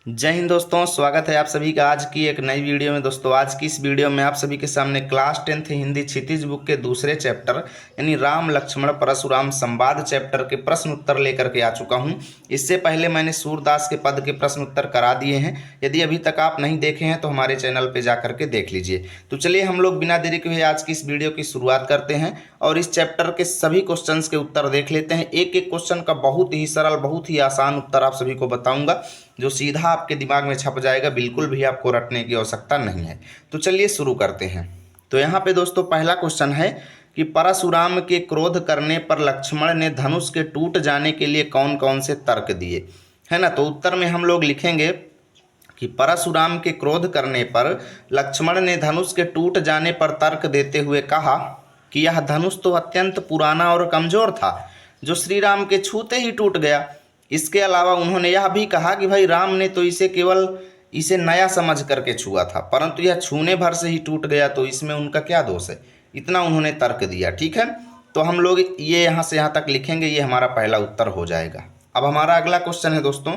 जय हिंद दोस्तों, स्वागत है आप सभी का आज की एक नई वीडियो में। दोस्तों आज की इस वीडियो में आप सभी के सामने क्लास 10th हिंदी क्षितिज बुक के दूसरे चैप्टर यानी राम लक्ष्मण परशुराम संवाद चैप्टर के प्रश्न उत्तर लेकर के आ चुका हूं। इससे पहले मैंने सूरदास के पद के प्रश्न उत्तर करा दिए हैं। यदि अभी तक आप नहीं देखे हैं तो हमारे चैनल पर जा करके देख लीजिए। तो चलिए हम लोग बिना देरी के हुए आज की इस वीडियो की शुरुआत करते हैं और इस चैप्टर के सभी क्वेश्चन के उत्तर देख लेते हैं। एक एक क्वेश्चन का बहुत ही सरल, बहुत ही आसान उत्तर आप सभी को बताऊंगा जो सीधा आपके दिमाग में छप जाएगा। बिल्कुल भी आपको रटने की आवश्यकता नहीं है। तो चलिए शुरू करते हैं। तो यहाँ पे दोस्तों पहला क्वेश्चन है कि परशुराम के क्रोध करने पर लक्ष्मण ने धनुष के टूट जाने के लिए कौन कौन से तर्क दिए, है ना। तो उत्तर में हम लोग लिखेंगे कि परशुराम के क्रोध करने पर लक्ष्मण ने धनुष के टूट जाने पर तर्क देते हुए कहा कि यह धनुष तो अत्यंत पुराना और कमजोर था जो श्री राम के छूते ही टूट गया। इसके अलावा उन्होंने यह भी कहा कि भाई राम ने तो इसे नया समझ करके छुआ था, परंतु यह छूने भर से ही टूट गया, तो इसमें उनका क्या दोष है। इतना उन्होंने तर्क दिया। ठीक है, तो हम लोग ये यहाँ से यहाँ तक लिखेंगे। ये हमारा पहला उत्तर हो जाएगा। अब हमारा अगला क्वेश्चन है दोस्तों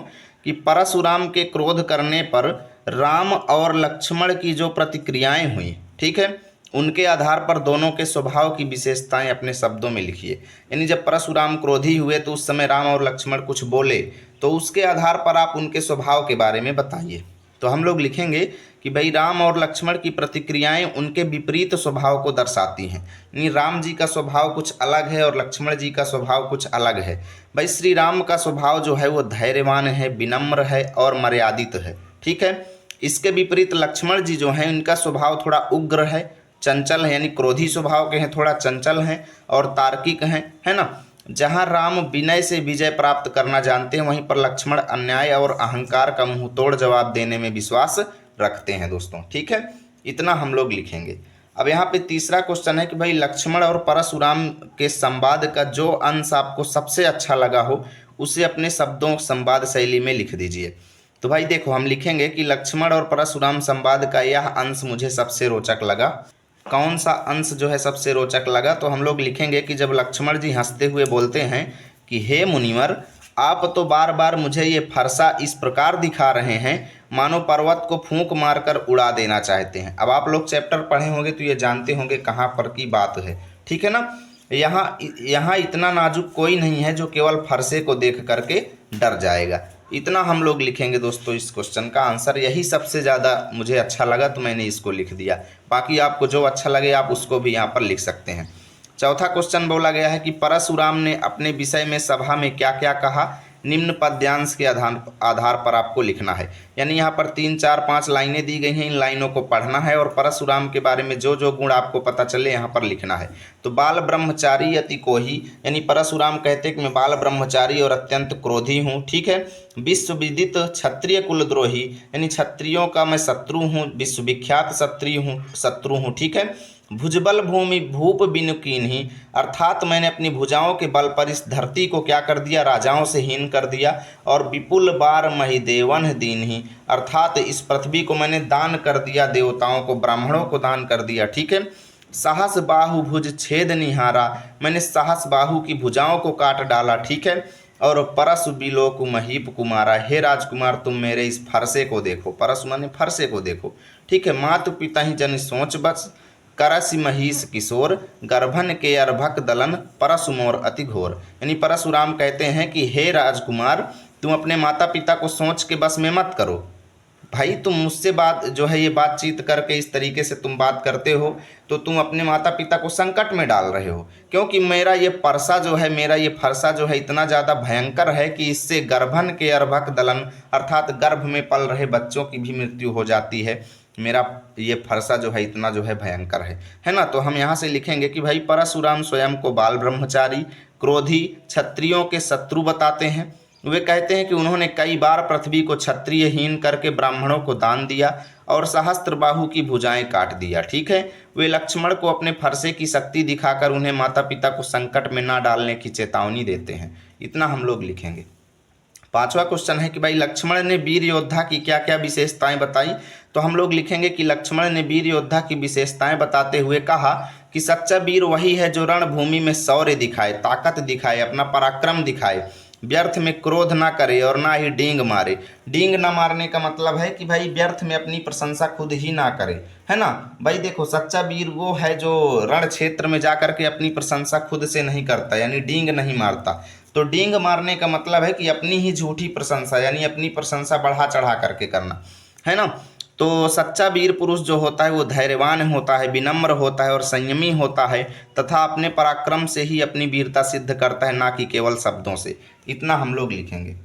कि परशुराम के क्रोध करने पर राम और लक्ष्मण की जो प्रतिक्रियाएं हुई, ठीक है, उनके आधार पर दोनों के स्वभाव की विशेषताएं अपने शब्दों में लिखिए। यानी जब परशुराम क्रोधी हुए तो उस समय राम और लक्ष्मण कुछ बोले, तो उसके आधार पर आप उनके स्वभाव के बारे में बताइए। तो हम लोग लिखेंगे कि भाई राम और लक्ष्मण की प्रतिक्रियाएं उनके विपरीत स्वभाव को दर्शाती हैं। यानी राम जी का स्वभाव कुछ अलग है और लक्ष्मण जी का स्वभाव कुछ अलग है। भाई श्री राम का स्वभाव जो है वो धैर्यवान है, विनम्र है और मर्यादित है। ठीक है, इसके विपरीत लक्ष्मण जी जो हैं उनका स्वभाव थोड़ा उग्र है, चंचल है, यानी क्रोधी स्वभाव के हैं, थोड़ा चंचल हैं और तार्किक हैं, है ना। जहां राम विनय से विजय प्राप्त करना जानते हैं, वहीं पर लक्ष्मण अन्याय और अहंकार का मुंहतोड़ जवाब देने में विश्वास रखते हैं दोस्तों। ठीक है, इतना हम लोग लिखेंगे। अब यहाँ पे तीसरा क्वेश्चन है कि भाई लक्ष्मण और परशुराम के संवाद का जो अंश आपको सबसे अच्छा लगा हो उसे अपने शब्दों संवाद शैली में लिख दीजिए। तो भाई देखो, हम लिखेंगे कि लक्ष्मण और परशुराम संवाद का यह अंश मुझे सबसे रोचक लगा। कौन सा अंश जो है सबसे रोचक लगा, तो हम लोग लिखेंगे कि जब लक्ष्मण जी हंसते हुए बोलते हैं कि हे मुनिवर, आप तो बार बार मुझे ये फरसा इस प्रकार दिखा रहे हैं मानो पर्वत को फूंक मारकर उड़ा देना चाहते हैं। अब आप लोग चैप्टर पढ़े होंगे तो ये जानते होंगे कहाँ पर की बात है। ठीक है ना, यहाँ इतना नाजुक कोई नहीं है जो केवल फरसे को देख करके डर जाएगा। इतना हम लोग लिखेंगे दोस्तों। इस क्वेश्चन का आंसर यही सबसे ज़्यादा मुझे अच्छा लगा तो मैंने इसको लिख दिया। बाकी आपको जो अच्छा लगे आप उसको भी यहाँ पर लिख सकते हैं। चौथा क्वेश्चन बोला गया है कि परशुराम ने अपने विषय में सभा में क्या क्या कहा, निम्न पद्यांश के आधार पर आपको लिखना है। यानी यहाँ पर 3, 4, 5 लाइनें दी गई हैं, इन लाइनों को पढ़ना है और परशुराम के बारे में जो जो गुण आपको पता चले यहाँ पर लिखना है। तो बाल ब्रह्मचारी अति कोही, यानी परशुराम कहते कि मैं बाल ब्रह्मचारी और अत्यंत क्रोधी हूँ। ठीक है, विश्व विदित क्षत्रिय कुलद्रोही, यानी क्षत्रियों का मैं शत्रु हूँ, विश्वविख्यात शत्रु हूँ। ठीक है, भुजबल भूमि भूप बिनु कीन्ही, अर्थात मैंने अपनी भुजाओं के बल पर इस धरती को क्या कर दिया, राजाओं से हीन कर दिया। और विपुल बार महिदेवन दीन्ही, अर्थात इस पृथ्वी को मैंने दान कर दिया, देवताओं को, ब्राह्मणों को दान कर दिया। ठीक है, सहस बाहु भुज छेद निहारा, मैंने सहस बाहु की भुजाओं को काट डाला। ठीक है, और परसु बिलोक महीप कुमारा, हे राजकुमार तुम मेरे इस फरसे को देखो, परसु माने फरसे को देखो। ठीक है, मातु पिता ही जन सोच बस, करसि महिष किशोर, गर्भन के अर्भक दलन, परशु मोर अति घोर। यानी परशुराम कहते हैं कि हे राजकुमार, तुम अपने माता पिता को सोच के बस में मत करो। भाई तुम मुझसे बात जो है ये बातचीत करके इस तरीके से तुम बात करते हो तो तुम अपने माता पिता को संकट में डाल रहे हो, क्योंकि मेरा ये फरसा जो है इतना ज़्यादा भयंकर है कि इससे गर्भन के अर्भक दलन, अर्थात गर्भ में पल रहे बच्चों की भी मृत्यु हो जाती है। मेरा ये फरसा जो है इतना जो है भयंकर है ना। तो हम यहाँ से लिखेंगे कि भाई परशुराम स्वयं को बाल ब्रह्मचारी, क्रोधी, क्षत्रियों के शत्रु बताते हैं। वे कहते हैं कि उन्होंने कई बार पृथ्वी को क्षत्रियहीन करके ब्राह्मणों को दान दिया और सहस्त्रबाहु की भुजाएं काट दिया। ठीक है, वे लक्ष्मण को अपने फरसे की शक्ति दिखाकर उन्हें माता पिता को संकट में ना डालने की चेतावनी देते हैं। इतना हम लोग लिखेंगे। पांचवा क्वेश्चन है कि भाई लक्ष्मण ने वीर योद्धा की क्या क्या विशेषताएं बताई। तो हम लोग लिखेंगे कि लक्ष्मण ने वीर योद्धा की विशेषताएं बताते हुए कहा कि सच्चा वीर वही है जो रणभूमि में शौर्य दिखाए, ताकत दिखाए, अपना पराक्रम दिखाए व्यर्थ में क्रोध ना करे और ना ही डींग मारे। डींग ना मारने का मतलब है कि भाई व्यर्थ में अपनी प्रशंसा खुद ही ना करे, है ना। भाई देखो, सच्चा वीर वो है जो रण क्षेत्र में जा करके अपनी प्रशंसा खुद से नहीं करता, यानी डींग नहीं मारता। तो डींग मारने का मतलब है कि अपनी ही झूठी प्रशंसा, यानी अपनी प्रशंसा बढ़ा चढ़ा करके करना, है ना। तो सच्चा वीर पुरुष जो होता है वो धैर्यवान होता है, विनम्र होता है और संयमी होता है, तथा अपने पराक्रम से ही अपनी वीरता सिद्ध करता है, ना कि केवल शब्दों से। इतना हम लोग लिखेंगे।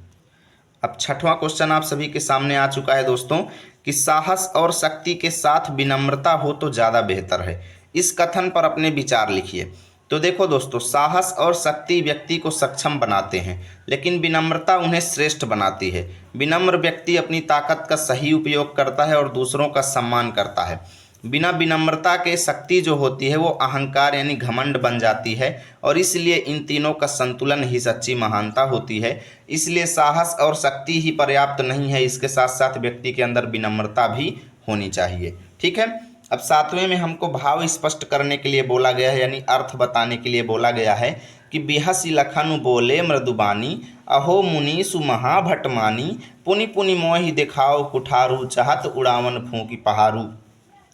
अब छठवां क्वेश्चन आप सभी के सामने आ चुका है दोस्तों कि साहस और शक्ति के साथ विनम्रता हो तो ज़्यादा बेहतर है। इस कथन पर अपने विचार लिखिए। तो देखो दोस्तों, साहस और शक्ति व्यक्ति को सक्षम बनाते हैं, लेकिन विनम्रता उन्हें श्रेष्ठ बनाती है। विनम्र व्यक्ति अपनी ताकत का सही उपयोग करता है और दूसरों का सम्मान करता है। बिना विनम्रता के शक्ति जो होती है वो अहंकार यानी घमंड बन जाती है, और इसलिए इन तीनों का संतुलन ही सच्ची महानता होती है। इसलिए साहस और शक्ति ही पर्याप्त नहीं है, इसके साथ साथ व्यक्ति के अंदर विनम्रता भी होनी चाहिए। ठीक है। अब सातवें में हमको भाव स्पष्ट करने के लिए बोला गया है, यानी अर्थ बताने के लिए बोला गया है कि बिहसी लखनु बोले मृदुबानी, अहो मुनि सुमहाभटमानी, पुनि पुनि मोहि दिखाओ कुठारू, चाहत उड़ावन फूंकी पहारू।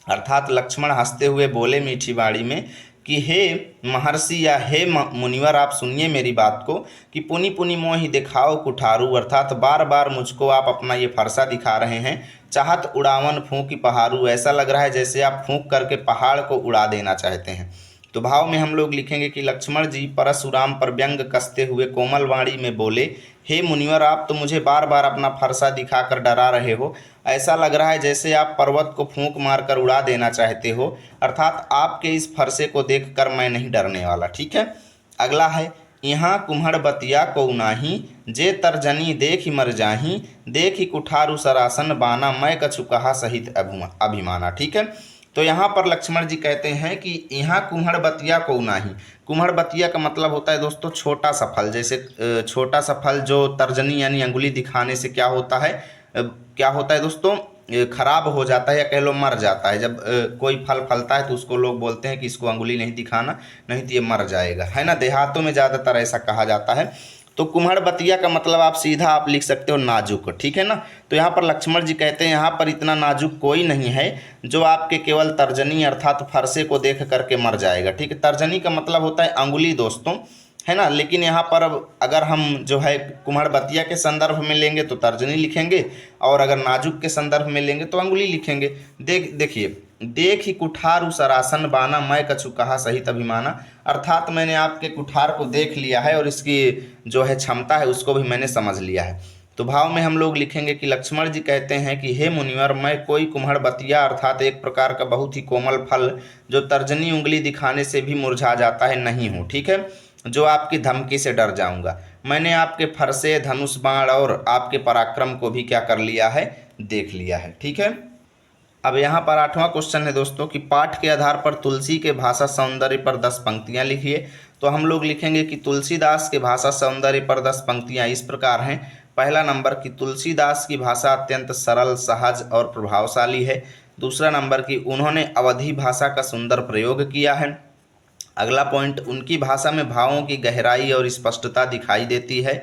अर्थात लक्ष्मण हंसते हुए बोले मीठी वाणी में कि हे महर्षि या हे मुनिवर, आप सुनिए मेरी बात को, कि पुनि पुनि मोहि दिखाओ कुठारू, अर्थात बार बार मुझको आप अपना ये फरसा दिखा रहे हैं। चाहत उड़ावन फूंकी पहारू, ऐसा लग रहा है जैसे आप फूंक करके पहाड़ को उड़ा देना चाहते हैं। तो भाव में हम लोग लिखेंगे कि लक्ष्मण जी परशुराम पर व्यंग कसते हुए कोमल वाणी में बोले, हे मुनिवर, आप तो मुझे बार बार अपना फरसा दिखाकर डरा रहे हो। ऐसा लग रहा है जैसे आप पर्वत को फूंक मारकर उड़ा देना चाहते हो, अर्थात आपके इस फरसे को देखकर मैं नहीं डरने वाला। ठीक है। अगला है, यहाँ कुम्हड़ बतिया को नाही, जे तर्जनी देखी मर जाही, देखी कुठारू सरासन बाना, मैं कछु कहा सहित अभिमाना। ठीक है। तो यहाँ पर लक्ष्मण जी कहते हैं कि यहाँ कुम्हड़ बतिया को नाही। कुम्हड़ बतिया का मतलब होता है दोस्तों छोटा सा फल। जैसे छोटा सा फल जो तर्जनी यानी अंगुली दिखाने से क्या होता है, क्या होता है दोस्तों, खराब हो जाता है या कह लो मर जाता है। जब कोई फल फलता है तो उसको लोग बोलते हैं कि इसको अंगुली नहीं दिखाना, नहीं तो ये मर जाएगा, है ना। देहातों में ज़्यादातर ऐसा कहा जाता है। तो कुम्हड़ बतिया का मतलब आप सीधा आप लिख सकते हो नाजुक। ठीक है ना। तो यहाँ पर लक्ष्मण जी कहते हैं यहाँ पर इतना नाजुक कोई नहीं है जो आपके केवल तर्जनी अर्थात फरसे को देख करके मर जाएगा। ठीक है। तर्जनी का मतलब होता है अंगुली दोस्तों, है ना। लेकिन यहाँ पर अगर हम जो है कुम्हड़ बतिया के संदर्भ में लेंगे तो तर्जनी लिखेंगे, और अगर नाजुक के संदर्भ में लेंगे तो अंगुली लिखेंगे। देखिए, देखी कुठारू सरासन बाना, मैं कछु कहा सहित अभिमाना, अर्थात मैंने आपके कुठार को देख लिया है और इसकी जो है क्षमता है उसको भी मैंने समझ लिया है। तो भाव में हम लोग लिखेंगे कि लक्ष्मण जी कहते हैं कि हे मुनिवर, मैं कोई कुम्हड़ बतिया अर्थात एक प्रकार का बहुत ही कोमल फल जो तर्जनी उंगली दिखाने से भी मुरझा जाता है नहीं हूँ। ठीक है। जो आपकी धमकी से डर जाऊंगा। मैंने आपके फरसे, धनुष बाण और आपके पराक्रम को भी क्या कर लिया है, देख लिया है। ठीक है। अब यहाँ पर आठवां क्वेश्चन है दोस्तों कि पाठ के आधार पर तुलसी के भाषा सौंदर्य पर 10 पंक्तियाँ लिखिए। तो हम लोग लिखेंगे कि तुलसीदास के भाषा सौंदर्य पर 10 पंक्तियाँ इस प्रकार हैं। पहला नंबर कि तुलसीदास की भाषा अत्यंत सरल, सहज और प्रभावशाली है। दूसरा नंबर कि उन्होंने अवधी भाषा का सुंदर प्रयोग किया है। अगला पॉइंट, उनकी भाषा में भावों की गहराई और स्पष्टता दिखाई देती है।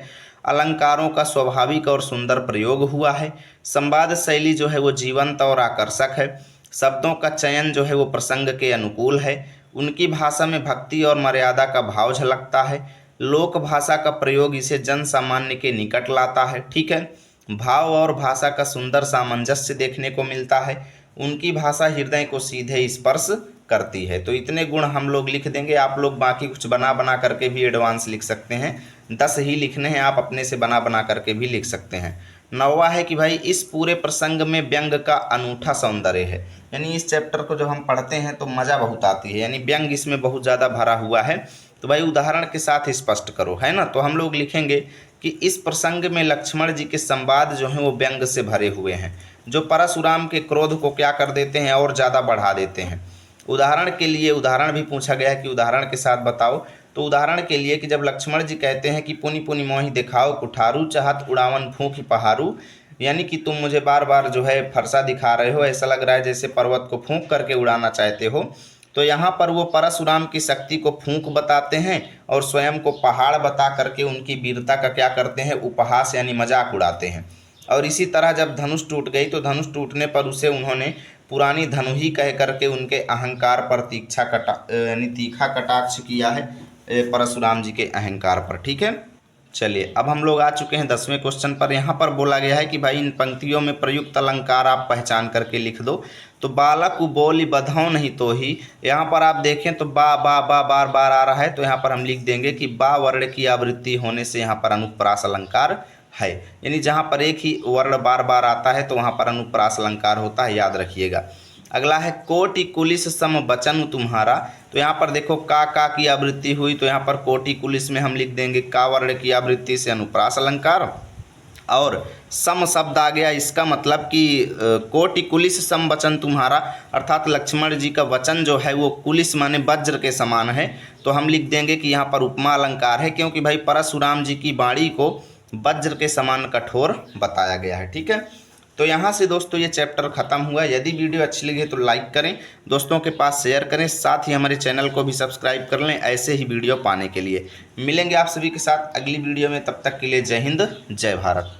अलंकारों का स्वाभाविक और सुंदर प्रयोग हुआ है। संवाद शैली जो है वो जीवंत और आकर्षक है। शब्दों का चयन जो है वो प्रसंग के अनुकूल है। उनकी भाषा में भक्ति और मर्यादा का भाव झलकता है। लोक भाषा का प्रयोग इसे जन सामान्य के निकट लाता है। ठीक है। भाव और भाषा का सुंदर सामंजस्य देखने को मिलता है। उनकी भाषा हृदय को सीधे स्पर्श करती है। तो इतने गुण हम लोग लिख देंगे। आप लोग बाकी कुछ बना बना करके भी एडवांस लिख सकते हैं। 10 ही लिखने हैं, आप अपने से बना बना करके भी लिख सकते हैं। नौवा है कि भाई इस पूरे प्रसंग में व्यंग का अनूठा सौंदर्य है। यानी इस चैप्टर को जब हम पढ़ते हैं तो मज़ा बहुत आती है, यानी व्यंग इसमें बहुत ज़्यादा भरा हुआ है। तो भाई उदाहरण के साथ स्पष्ट करो, है ना। तो हम लोग लिखेंगे कि इस प्रसंग में लक्ष्मण जी के संवाद जो हैं वो व्यंग से भरे हुए हैं, जो परशुराम के क्रोध को क्या कर देते हैं और ज़्यादा बढ़ा देते हैं। उदाहरण के लिए उदाहरण भी पूछा गया है कि उदाहरण के साथ बताओ। तो उदाहरण के लिए कि जब लक्ष्मण जी कहते हैं कि पुनि पुनि मोहि दिखाओ कुठारू, चाहत उड़ावन फूंकी पहारू, यानी कि तुम मुझे बार बार जो है फरसा दिखा रहे हो, ऐसा लग रहा है जैसे पर्वत को फूंक करके उड़ाना चाहते हो। तो यहाँ पर वो परशुराम की शक्ति को फूंक बताते हैं और स्वयं को पहाड़ बता करके उनकी वीरता का क्या करते हैं, उपहास यानी मजाक उड़ाते हैं। और इसी तरह जब धनुष टूट गई तो धनुष टूटने पर उसे उन्होंने पुरानी धनु ही कह करके उनके अहंकार पर तीखा कटाक्ष किया है, परशुराम जी के अहंकार पर। ठीक है, चलिए अब हम लोग आ चुके हैं 10वें क्वेश्चन पर। यहाँ पर बोला गया है कि भाई इन पंक्तियों में प्रयुक्त अलंकार आप पहचान करके लिख दो। तो बालक बोली बधाओ नहीं तो ही, यहाँ पर आप देखें तो बा बा बा बार बार आ रहा है, तो यहाँ पर हम लिख देंगे कि बा वर्ण की आवृत्ति होने से यहाँ पर अनुप्रास अलंकार है। यानी जहाँ पर एक ही वर्ण बार बार आता है तो वहाँ पर अनुप्रास अलंकार होता है, याद रखिएगा। अगला है कोटि कुलिस सम बचन तुम्हारा। तो यहाँ पर देखो का की आवृत्ति हुई, तो यहाँ पर कोटि कुलिस में हम लिख देंगे का वर्ण की आवृत्ति से अनुप्रास अलंकार। और सम शब्द आ गया, इसका मतलब कि कोटि कुलिस सम वचन तुम्हारा, अर्थात लक्ष्मण जी का वचन जो है वो कुलिस माने वज्र के समान है। तो हम लिख देंगे कि यहाँ पर उपमा अलंकार है, क्योंकि भाई परशुराम जी की वाणी को वज्र के समान कठोर बताया गया है। ठीक है, तो यहाँ से दोस्तों ये चैप्टर खत्म हुआ। यदि वीडियो अच्छी लगी तो लाइक करें, दोस्तों के पास शेयर करें, साथ ही हमारे चैनल को भी सब्सक्राइब कर लें ऐसे ही वीडियो पाने के लिए। मिलेंगे आप सभी के साथ अगली वीडियो में, तब तक के लिए जय हिंद जय भारत।